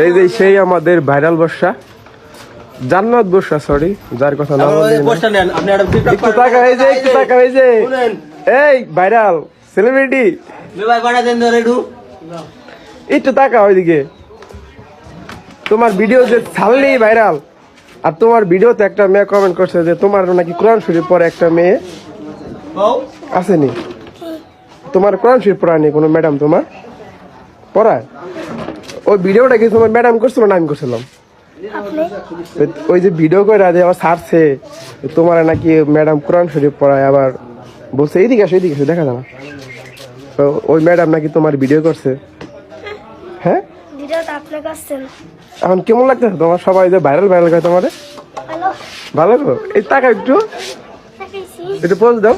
এই যে সেই আমাদের ভাইরাল বর্ষা, জান্নাত বর্ষা, সরি যার কথা না বলি একটু টাকা, এই যে একটু টাকা, এই যে এই ভাইরাল সেলিব্রিটি একটু টাকা ওইদিকে। তোমার ভিডিও যে ছাড়লেই ভাইরাল, আর তোমার ভিডিওতে একটা মেয়ে কমেন্ট করছে যে তোমার নাকি কোরআন শরীফ পড়ে একটা মেয়ে আসেনি, তোমার কোরআন শরীফ পড়া নেই কোনো ম্যাডাম তোমার পড়ায়? ওই ভিডিওটা কি তোমার ম্যাডাম করছিল না আমি করছিলাম? ওই যে ভিডিও করে যে আবার ছাড়ছে তোমার নাকি ম্যাডাম কোরআন শরীফ পড়ায়, আবার বলছে এইদিকে আসো এইদিকে আসো দেখা যাবে। তো ওই ম্যাডাম নাকি তোমার ভিডিও করছে। হ্যাঁ এখন কেমন লাগতেছে তোমার? সবাই যে ভাইরাল ভাইরাল করে তোমার, ভালো গো। এই টাকা একটু একটু পোজ দাও।